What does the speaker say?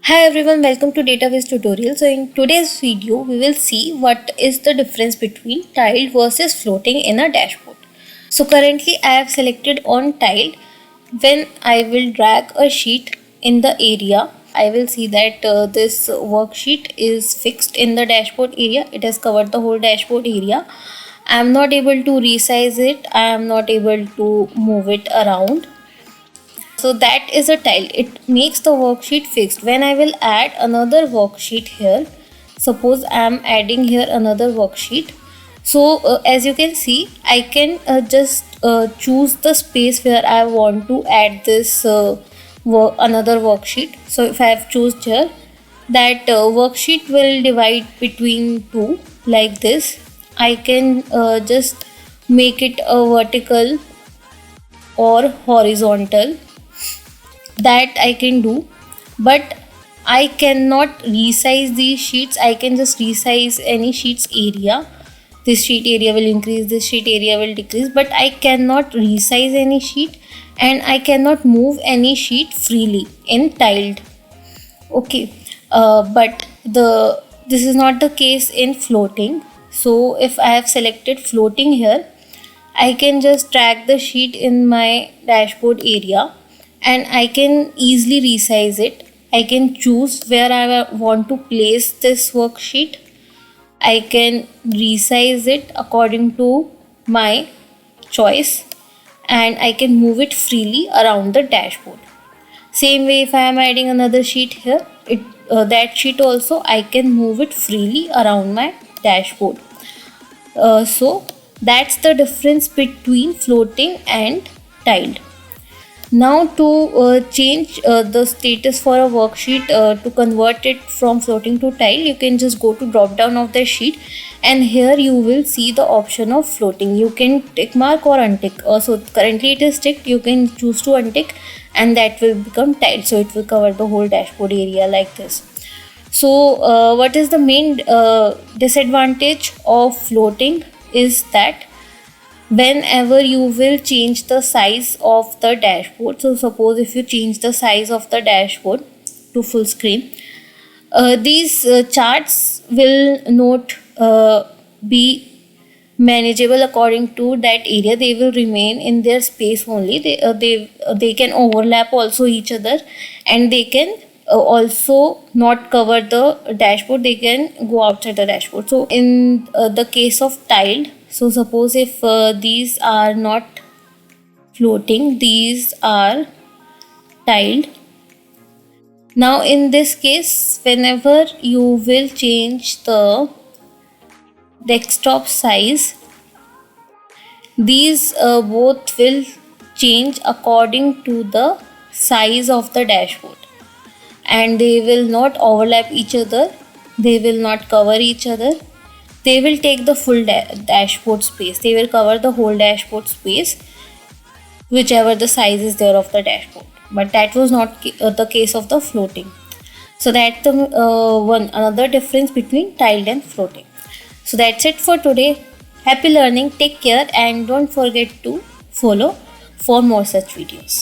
Hi everyone, welcome to database tutorial. So in today's video we will see what is the difference between tiled versus floating in a dashboard. So currently I have selected on tiled. When I will drag a sheet in the area, I will see that this worksheet is fixed in the dashboard area. It has covered the whole dashboard area. I am not able to resize it. I am not able to move it around. So that is a tile. It makes the worksheet fixed. When I will add another worksheet here, suppose I am adding here another worksheet. So as you can see, I can just choose the space where I want to add this another worksheet. So if I have chosen here, that worksheet will divide between two like this. I can just make it a vertical or horizontal, that I can do, but I cannot resize these sheets. I can just resize any sheets area. This sheet area will increase, this sheet area will decrease, but I cannot resize any sheet and I cannot move any sheet freely in tiled. Okay, but this is not the case in floating. So if I have selected floating here, I can just drag the sheet in my dashboard area and I can easily resize it. I can choose where I want to place this worksheet. I can resize it according to my choice and I can move it freely around the dashboard. Same way, if I am adding another sheet here, that sheet also I can move it freely around my dashboard. So that's the difference between floating and tiled. Now to change the status for a worksheet, to convert it from floating to tile, you can just go to drop down of the sheet and here you will see the option of floating. You can tick mark or untick. So currently it is ticked, you can choose to untick and that will become tile. So it will cover the whole dashboard area like this. So what is the main disadvantage of floating is that whenever you will change the size of the dashboard, so suppose if you change the size of the dashboard to full screen, these charts will not be manageable according to that area. They will remain in their space only. They can overlap also each other and they can also not cover the dashboard. They can go outside the dashboard. So in the case of tiled, so suppose if these are not floating, these are tiled. Now in this case, whenever you will change the desktop size, these both will change according to the size of the dashboard and they will not overlap each other. They will not cover each other. They will take the full dashboard space. They will cover the whole dashboard space, whichever the size is there of the dashboard. But that was not the case of the floating. So that's the another difference between tiled and floating. So that's it for today. Happy learning. Take care and don't forget to follow for more such videos.